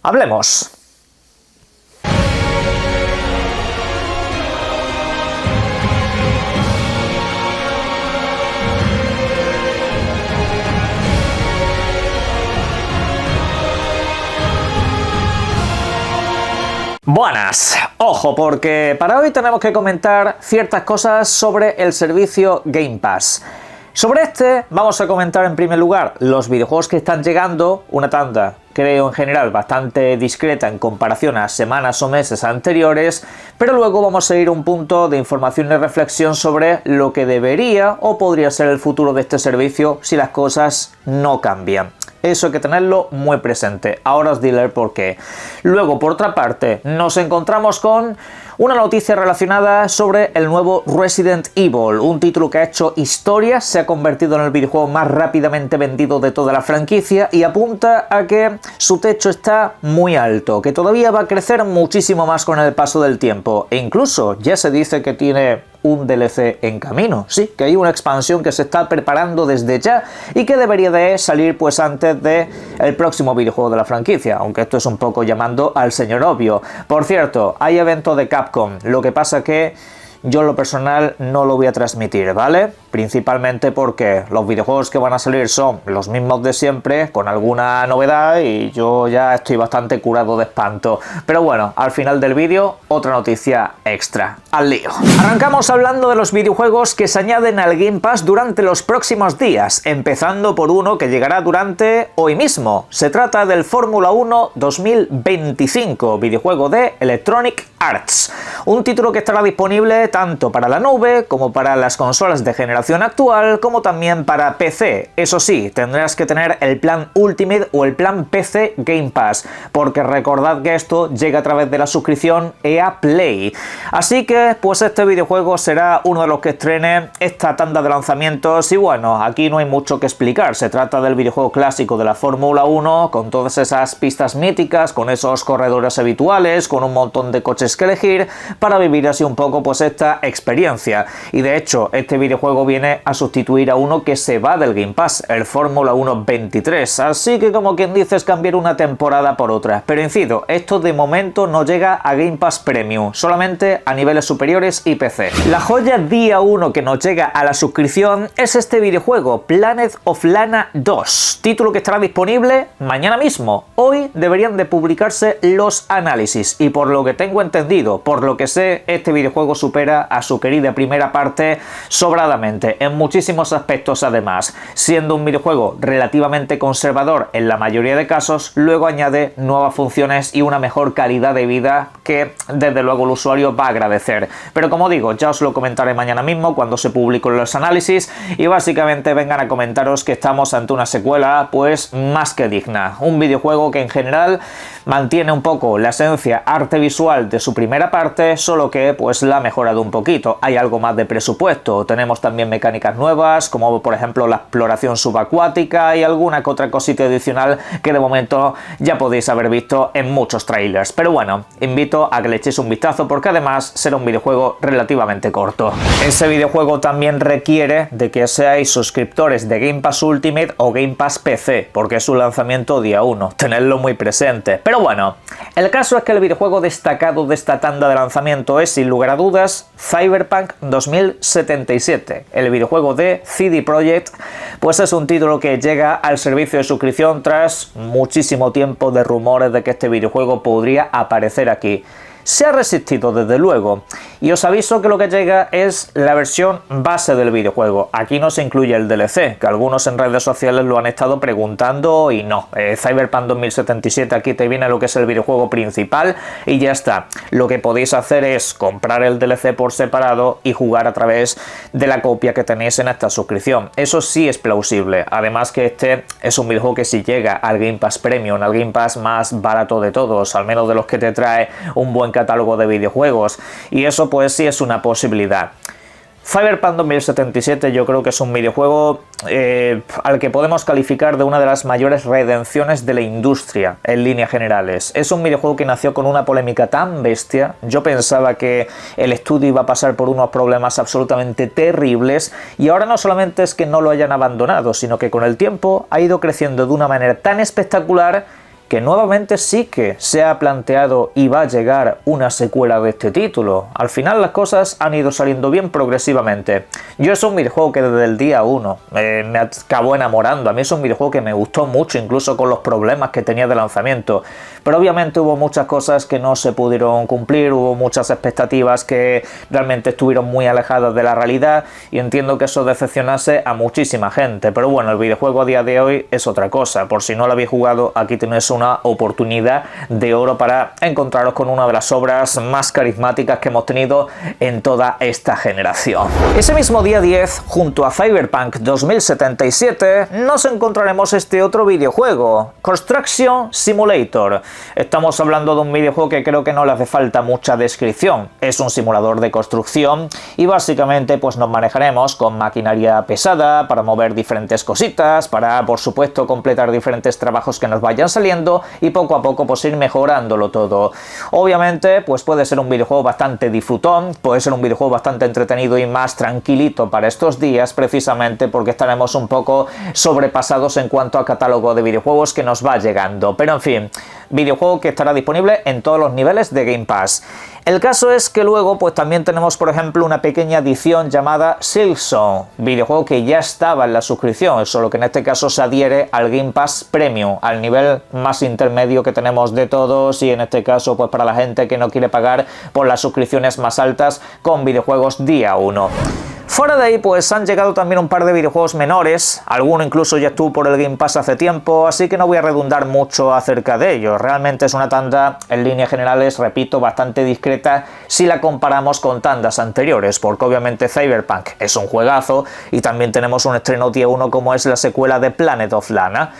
Hablemos. Buenas, ojo, porque para hoy tenemos que comentar ciertas cosas sobre el servicio Game Pass. Sobre este vamos a comentar en primer lugar los videojuegos que están llegando, una tanda creo en general bastante discreta en comparación a semanas o meses anteriores, pero luego vamos a ir a un punto de información y reflexión sobre lo que debería o podría ser el futuro de este servicio si las cosas no cambian. Eso hay que tenerlo muy presente. Ahora os diré el por qué. Luego, por otra parte, nos encontramos con una noticia relacionada sobre el nuevo Resident Evil, un título que ha hecho historia, se ha convertido en el videojuego más rápidamente vendido de toda la franquicia y apunta a que su techo está muy alto, que todavía va a crecer muchísimo más con el paso del tiempo e incluso ya se dice que tiene un DLC en camino, sí, que hay una expansión que se está preparando desde ya y que debería de salir pues antes de el próximo videojuego de la franquicia, aunque esto es un poco llamando al señor obvio. Por cierto, hay evento de Capcom, lo que pasa que yo en lo personal no lo voy a transmitir, ¿vale? Principalmente porque los videojuegos que van a salir son los mismos de siempre, con alguna novedad y yo ya estoy bastante curado de espanto. Pero bueno, al final del vídeo, otra noticia extra. ¡Al lío! Arrancamos hablando de los videojuegos que se añaden al Game Pass durante los próximos días, empezando por uno que llegará durante hoy mismo. Se trata del Fórmula 1 2025, videojuego de Electronic Arts. Un título que estará disponible tanto para la nube como para las consolas de generación actual, como también para PC. Eso sí, tendrás que tener el plan Ultimate o el plan PC Game Pass, porque recordad que esto llega a través de la suscripción EA Play. Así que, pues este videojuego será uno de los que estrene esta tanda de lanzamientos y bueno, aquí no hay mucho que explicar. Se trata del videojuego clásico de la Fórmula 1, con todas esas pistas míticas, con esos corredores habituales, con un montón de coches que elegir, para vivir así un poco pues esta experiencia. Y de hecho, este videojuego viene a sustituir a uno que se va del Game Pass, el Fórmula 1 23, así que como quien dice es cambiar una temporada por otra. Pero incido, esto de momento no llega a Game Pass Premium, solamente a niveles superiores y PC. La joya día 1 que nos llega a la suscripción es este videojuego, Planet of Lana 2, título que estará disponible mañana mismo. Hoy deberían de publicarse los análisis y por lo que tengo entendido, por lo que sé, este videojuego supera a su querida primera parte sobradamente, en muchísimos aspectos además. Siendo un videojuego relativamente conservador en la mayoría de casos, luego añade nuevas funciones y una mejor calidad de vida que desde luego el usuario va a agradecer. Pero como digo, ya os lo comentaré mañana mismo cuando se publiquen los análisis y básicamente vengan a comentaros que estamos ante una secuela pues más que digna. Un videojuego que en general mantiene un poco la esencia arte visual de su primera parte, solo que pues la ha mejorado un poquito. Hay algo más de presupuesto, tenemos también mecánicas nuevas como por ejemplo la exploración subacuática y alguna que otra cosita adicional que de momento ya podéis haber visto en muchos trailers. Pero bueno, invito a que le echéis un vistazo porque además será un videojuego relativamente corto. Ese videojuego también requiere de que seáis suscriptores de Game Pass Ultimate o Game Pass PC porque es su lanzamiento día 1, tenedlo muy presente. Pero bueno, el caso es que el videojuego destacado de esta tanda de lanzamiento es sin lugar a dudas Cyberpunk 2077, el videojuego de CD Projekt, pues es un título que llega al servicio de suscripción tras muchísimo tiempo de rumores de que este videojuego podría aparecer aquí. Se ha resistido desde luego y os aviso que lo que llega es la versión base del videojuego. Aquí no se incluye el DLC, que algunos en redes sociales lo han estado preguntando y no. Cyberpunk 2077 aquí te viene lo que es el videojuego principal y ya está. Lo que podéis hacer es comprar el DLC por separado y jugar a través de la copia que tenéis en esta suscripción. Eso sí es plausible. Además que este es un videojuego que si llega al Game Pass Premium, al Game Pass más barato de todos, al menos de los que te trae un buen catálogo de videojuegos, y eso pues sí es una posibilidad. Cyberpunk 2077 yo creo que es un videojuego al que podemos calificar de una de las mayores redenciones de la industria en líneas generales. Es un videojuego que nació con una polémica tan bestia. Yo pensaba que el estudio iba a pasar por unos problemas absolutamente terribles y ahora no solamente es que no lo hayan abandonado, sino que con el tiempo ha ido creciendo de una manera tan espectacular que nuevamente sí que se ha planteado y va a llegar una secuela de este título. Al final las cosas han ido saliendo bien progresivamente. Yo es un videojuego que desde el día 1 me acabó enamorando. A mí es un videojuego que me gustó mucho, incluso con los problemas que tenía de lanzamiento. Pero obviamente hubo muchas cosas que no se pudieron cumplir, hubo muchas expectativas que realmente estuvieron muy alejadas de la realidad y entiendo que eso decepcionase a muchísima gente. Pero bueno, el videojuego a día de hoy es otra cosa. Por si no lo habéis jugado, aquí tenéis una oportunidad de oro para encontraros con una de las obras más carismáticas que hemos tenido en toda esta generación. Ese mismo día 10, junto a Cyberpunk 2077, nos encontraremos este otro videojuego, Construction Simulator. Estamos hablando de un videojuego que creo que no le hace falta mucha descripción. Es un simulador de construcción y básicamente pues nos manejaremos con maquinaria pesada para mover diferentes cositas, para por supuesto completar diferentes trabajos que nos vayan saliendo y poco a poco pues ir mejorándolo todo. Obviamente pues puede ser un videojuego bastante disfrutón, puede ser un videojuego bastante entretenido y más tranquilito para estos días, precisamente porque estaremos un poco sobrepasados en cuanto a catálogo de videojuegos que nos va llegando. Pero en fin, videojuego que estará disponible en todos los niveles de Game Pass. El caso es que luego pues también tenemos por ejemplo una pequeña edición llamada Silksong, videojuego que ya estaba en la suscripción, solo que en este caso se adhiere al Game Pass Premium, al nivel más intermedio que tenemos de todos, y en este caso pues para la gente que no quiere pagar por las suscripciones más altas con videojuegos día 1. Fuera de ahí pues han llegado también un par de videojuegos menores, alguno incluso ya estuvo por el Game Pass hace tiempo, así que no voy a redundar mucho acerca de ellos. Realmente es una tanda en líneas generales, repito, bastante discreta si la comparamos con tandas anteriores, porque obviamente Cyberpunk es un juegazo y también tenemos un estreno día 1 como es la secuela de Planet of Lana.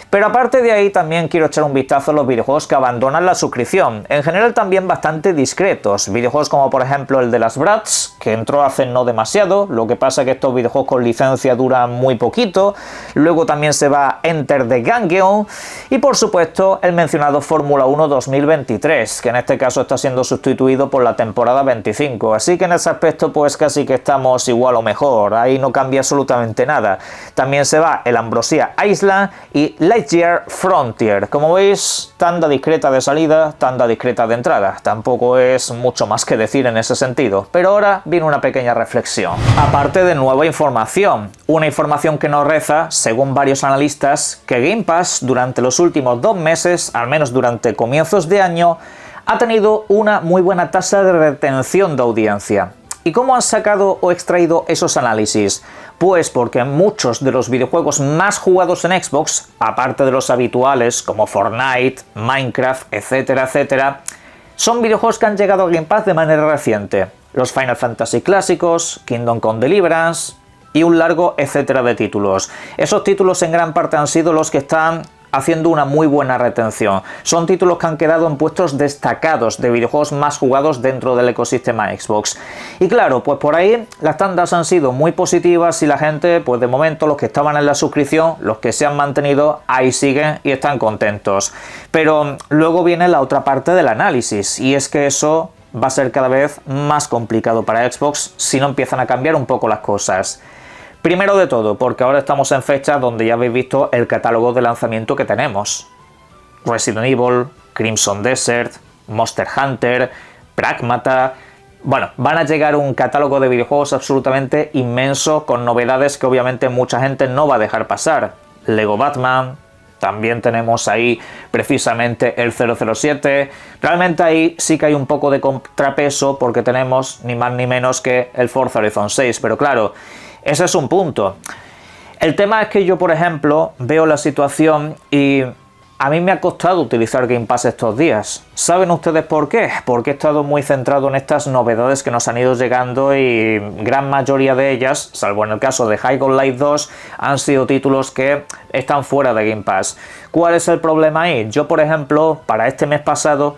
Pero aparte de ahí también quiero echar un vistazo a los videojuegos que abandonan la suscripción, en general también bastante discretos, videojuegos como por ejemplo el de las Bratz, que entró hace no demasiado, lo que pasa es que estos videojuegos con licencia duran muy poquito, luego también se va Enter the Gungeon y por supuesto el mencionado Fórmula 1 2023, que en este caso está siendo sustituido por la temporada 25, así que en ese aspecto pues casi que estamos igual o mejor, ahí no cambia absolutamente nada. También se va el Ambrosia Island y Lightyear Frontier. Como veis, tanda discreta de salida, tanda discreta de entrada. Tampoco es mucho más que decir en ese sentido. Pero ahora viene una pequeña reflexión. Aparte de nueva información, una información que nos reza, según varios analistas, que Game Pass durante los últimos 2 meses, al menos durante comienzos de año, ha tenido una muy buena tasa de retención de audiencia. ¿Y cómo han sacado o extraído esos análisis? Pues porque muchos de los videojuegos más jugados en Xbox, aparte de los habituales como Fortnite, Minecraft, etcétera, etcétera, son videojuegos que han llegado a Game Pass de manera reciente. Los Final Fantasy clásicos, Kingdom Come Deliverance y un largo etcétera de títulos. Esos títulos en gran parte han sido los que están haciendo una muy buena retención. Son títulos que han quedado en puestos destacados de videojuegos más jugados dentro del ecosistema Xbox. Y claro, pues por ahí las tandas han sido muy positivas y la gente, pues de momento los que estaban en la suscripción, los que se han mantenido, ahí siguen y están contentos. Pero luego viene la otra parte del análisis, y es que eso va a ser cada vez más complicado para Xbox si no empiezan a cambiar un poco las cosas. Primero de todo, porque ahora estamos en fechas donde ya habéis visto el catálogo de lanzamiento que tenemos. Resident Evil, Crimson Desert, Monster Hunter, Pragmata. Bueno, van a llegar un catálogo de videojuegos absolutamente inmenso, con novedades que obviamente mucha gente no va a dejar pasar. Lego Batman, también tenemos ahí precisamente el 007. Realmente ahí sí que hay un poco de contrapeso porque tenemos ni más ni menos que el Forza Horizon 6, pero claro, ese es un punto. El tema es que yo, por ejemplo, veo la situación y a mí me ha costado utilizar Game Pass estos días. ¿Saben ustedes por qué? Porque he estado muy centrado en estas novedades que nos han ido llegando y gran mayoría de ellas, salvo en el caso de High on Life 2, han sido títulos que están fuera de Game Pass. ¿Cuál es el problema ahí? Yo, por ejemplo, para este mes pasado,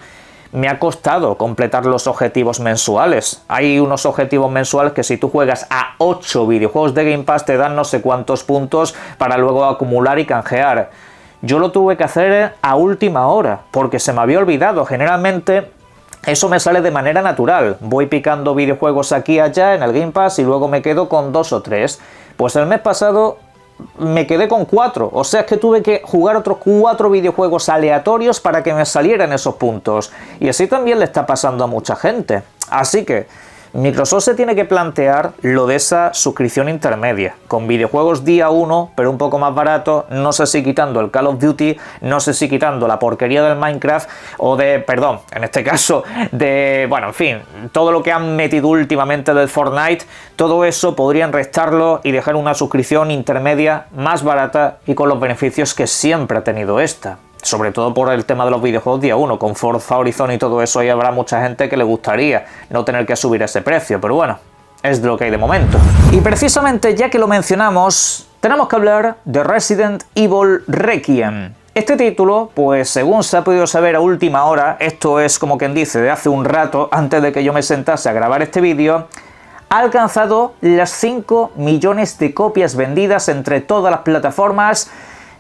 me ha costado completar los objetivos mensuales. Hay unos objetivos mensuales que si tú juegas a 8 videojuegos de Game Pass te dan no sé cuántos puntos para luego acumular y canjear. Yo lo tuve que hacer a última hora porque se me había olvidado. Generalmente eso me sale de manera natural. Voy picando videojuegos aquí y allá en el Game Pass y luego me quedo con 2 o 3. Pues el mes pasado me quedé con 4, o sea, es que tuve que jugar otros 4 videojuegos aleatorios para que me salieran esos puntos. Y así también le está pasando a mucha gente. Así que Microsoft se tiene que plantear lo de esa suscripción intermedia, con videojuegos día 1, pero un poco más barato, no sé si quitando el Call of Duty, no sé si quitando la porquería del Minecraft, o de, perdón, en este caso, de, bueno, en fin, todo lo que han metido últimamente del Fortnite, todo eso podrían restarlo y dejar una suscripción intermedia más barata y con los beneficios que siempre ha tenido esta. Sobre todo por el tema de los videojuegos día 1, con Forza Horizon y todo eso, ahí habrá mucha gente que le gustaría no tener que subir ese precio, pero bueno, es de lo que hay de momento. Y precisamente ya que lo mencionamos, tenemos que hablar de Resident Evil Requiem. Este título, pues según se ha podido saber a última hora, esto es como quien dice de hace un rato, antes de que yo me sentase a grabar este vídeo, ha alcanzado las 5 millones de copias vendidas entre todas las plataformas.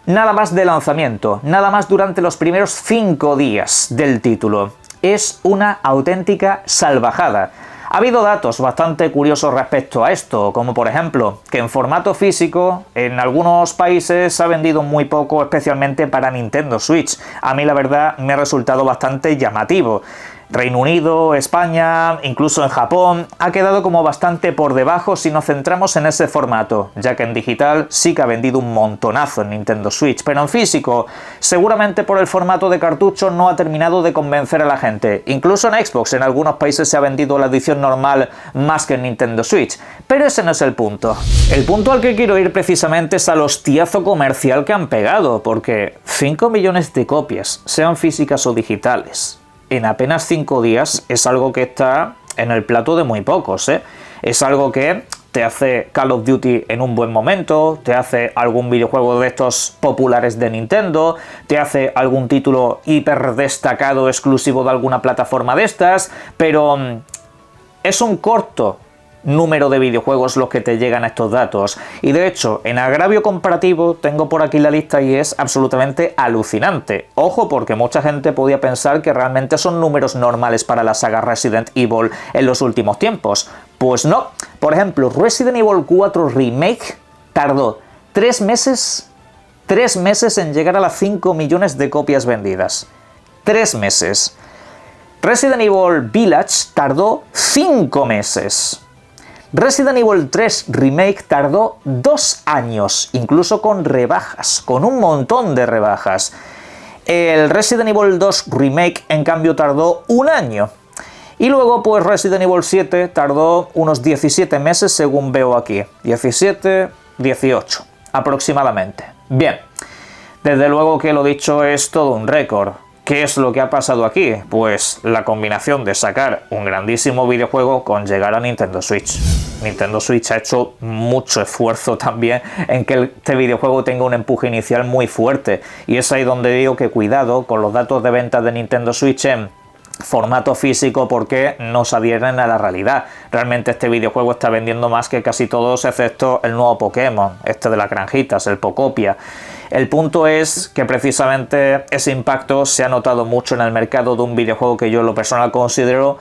Nada más de lanzamiento, nada más durante los primeros 5 días del título. Es una auténtica salvajada. Ha habido datos bastante curiosos respecto a esto, como por ejemplo, que en formato físico, en algunos países se ha vendido muy poco, especialmente para Nintendo Switch. A mí la verdad me ha resultado bastante llamativo. Reino Unido, España, incluso en Japón, ha quedado como bastante por debajo si nos centramos en ese formato, ya que en digital sí que ha vendido un montonazo en Nintendo Switch, pero en físico, seguramente por el formato de cartucho no ha terminado de convencer a la gente. Incluso en Xbox, en algunos países se ha vendido la edición normal más que en Nintendo Switch, pero ese no es el punto. El punto al que quiero ir precisamente es al hostiazo comercial que han pegado, porque 5 millones de copias, sean físicas o digitales, en apenas 5 días es algo que está en el plato de muy pocos, ¿eh? Es algo que te hace Call of Duty en un buen momento, te hace algún videojuego de estos populares de Nintendo, te hace algún título hiper destacado exclusivo de alguna plataforma de estas, pero es un corto número de videojuegos los que te llegan a estos datos. Y de hecho, en agravio comparativo tengo por aquí la lista y es absolutamente alucinante. Ojo, porque mucha gente podía pensar que realmente son números normales para la saga Resident Evil en los últimos tiempos. Pues no. Por ejemplo, Resident Evil 4 Remake tardó 3 meses en llegar a las 5 millones de copias vendidas. 3 meses. Resident Evil Village tardó 5 meses. Resident Evil 3 Remake tardó 2 años, incluso con rebajas, con un montón de rebajas. El Resident Evil 2 Remake, en cambio, tardó 1 año. Y luego, pues Resident Evil 7 tardó unos 17 meses, según veo aquí. 17, 18, aproximadamente. Bien, desde luego que lo dicho es todo un récord. ¿Qué es lo que ha pasado aquí? Pues la combinación de sacar un grandísimo videojuego con llegar a Nintendo Switch. Nintendo Switch ha hecho mucho esfuerzo también en que este videojuego tenga un empuje inicial muy fuerte. Y es ahí donde digo que cuidado con los datos de ventas de Nintendo Switch en formato físico porque no se adhieren a la realidad. Realmente este videojuego está vendiendo más que casi todos excepto el nuevo Pokémon, este de las granjitas, el Pocopia. El punto es que precisamente ese impacto se ha notado mucho en el mercado de un videojuego que yo en lo personal considero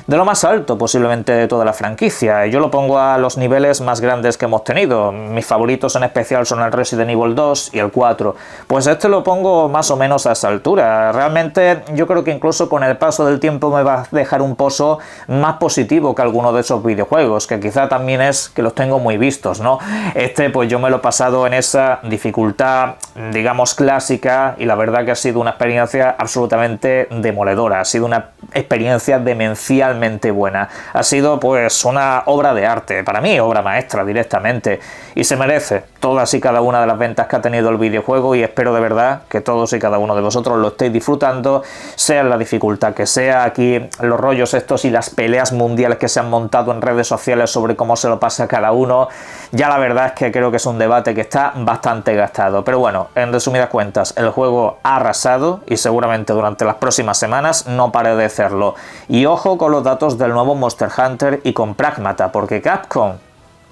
de lo más alto posiblemente de toda la franquicia. Yo lo pongo a los niveles más grandes que hemos tenido. Mis favoritos en especial son el Resident Evil 2 y el 4. Pues este lo pongo más o menos a esa altura. Realmente yo creo que incluso con el paso del tiempo me va a dejar un pozo más positivo que alguno de esos videojuegos, que quizá también es que los tengo muy vistos, ¿no? Este pues yo me lo he pasado en esa dificultad, digamos, clásica, y la verdad que ha sido una experiencia absolutamente demoledora. Ha sido una experiencia demencialmente buena. Ha sido pues una obra de arte, para mí obra maestra directamente, y se merece todas y cada una de las ventas que ha tenido el videojuego, y espero de verdad que todos y cada uno de vosotros lo estéis disfrutando, sea la dificultad que sea. Aquí los rollos estos y las peleas mundiales que se han montado en redes sociales sobre cómo se lo pasa cada uno, ya la verdad es que creo que es un debate que está bastante gastado. Pero bueno, en resumidas cuentas, el juego ha arrasado y seguramente durante las próximas semanas no pare de hacerlo. Y ojo con los datos del nuevo Monster Hunter y con Pragmata, porque Capcom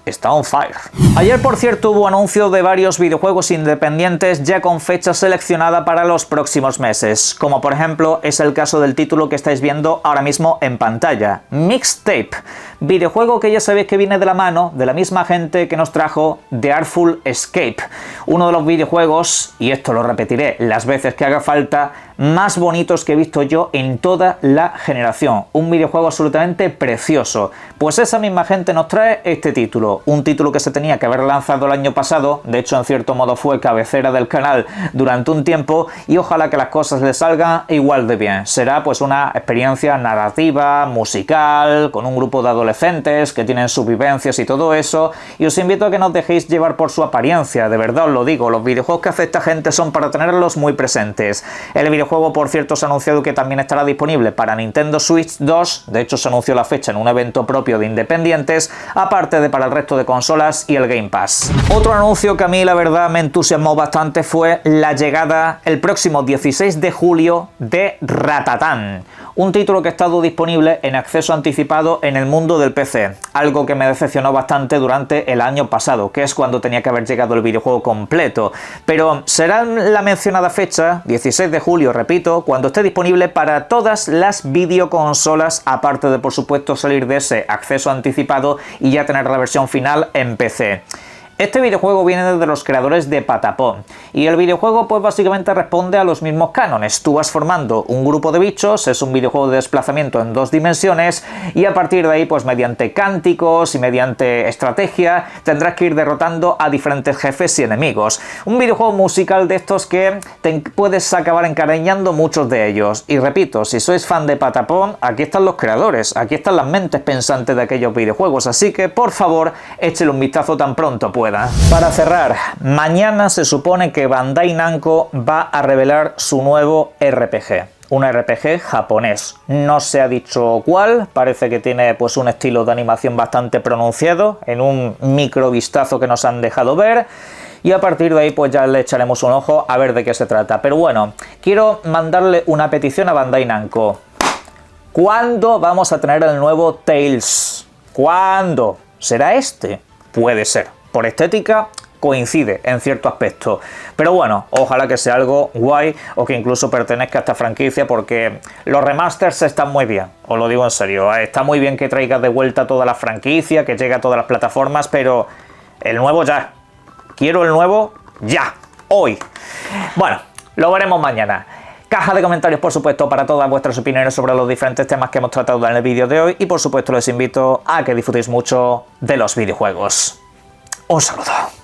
está on fire. Ayer, por cierto, hubo anuncio de varios videojuegos independientes ya con fecha seleccionada para los próximos meses, como por ejemplo es el caso del título que estáis viendo ahora mismo en pantalla, Mixtape, videojuego que ya sabéis que viene de la mano de la misma gente que nos trajo The Artful Escape, uno de los videojuegos, y esto lo repetiré las veces que haga falta, más bonitos que he visto yo en toda la generación. Un videojuego absolutamente precioso. Pues esa misma gente nos trae este título. Un título que se tenía que haber lanzado el año pasado. De hecho, en cierto modo fue cabecera del canal durante un tiempo. Y ojalá que las cosas le salgan igual de bien. Será pues una experiencia narrativa, musical, con un grupo de adolescentes que tienen sus vivencias y todo eso. Y os invito a que no os dejéis llevar por su apariencia. De verdad os lo digo. Los videojuegos que hace esta gente son para tenerlos muy presentes. El videojuego, por cierto, se ha anunciado que también estará disponible para Nintendo Switch 2, de hecho se anunció la fecha en un evento propio de independientes, aparte de para el resto de consolas y el Game Pass. Otro anuncio que a mí la verdad me entusiasmó bastante fue la llegada el próximo 16 de julio de Ratatán, un título que ha estado disponible en acceso anticipado en el mundo del PC, algo que me decepcionó bastante durante el año pasado, que es cuando tenía que haber llegado el videojuego completo, pero será la mencionada fecha, 16 de julio, repito, cuando esté disponible para todas las videoconsolas, aparte de por supuesto salir de ese acceso anticipado y ya tener la versión final en PC. Este videojuego viene de los creadores de Patapon y el videojuego pues básicamente responde a los mismos cánones. Tú vas formando un grupo de bichos, es un videojuego de desplazamiento en 2 dimensiones y a partir de ahí pues mediante cánticos y mediante estrategia tendrás que ir derrotando a diferentes jefes y enemigos. Un videojuego musical de estos que te puedes acabar encariñando muchos de ellos. Y repito, si sois fan de Patapon, aquí están los creadores, aquí están las mentes pensantes de aquellos videojuegos, así que por favor échale un vistazo tan pronto pueda. Para cerrar, mañana se supone que Bandai Namco va a revelar su nuevo RPG. Un RPG japonés. No se ha dicho cuál, parece que tiene pues un estilo de animación bastante pronunciado, en un micro vistazo que nos han dejado ver. Y a partir de ahí pues ya le echaremos un ojo a ver de qué se trata. Pero bueno, quiero mandarle una petición a Bandai Namco. ¿Cuándo vamos a tener el nuevo Tales? ¿Cuándo? ¿Será este? Puede ser. Por estética coincide en cierto aspecto, pero bueno, ojalá que sea algo guay o que incluso pertenezca a esta franquicia, porque los remasters están muy bien, os lo digo en serio, está muy bien que traigas de vuelta toda la franquicia, que llegue a todas las plataformas, pero el nuevo ya, quiero el nuevo ya, hoy. Bueno, lo veremos mañana. Caja de comentarios, por supuesto, para todas vuestras opiniones sobre los diferentes temas que hemos tratado en el vídeo de hoy y por supuesto les invito a que disfrutéis mucho de los videojuegos. Un saludo.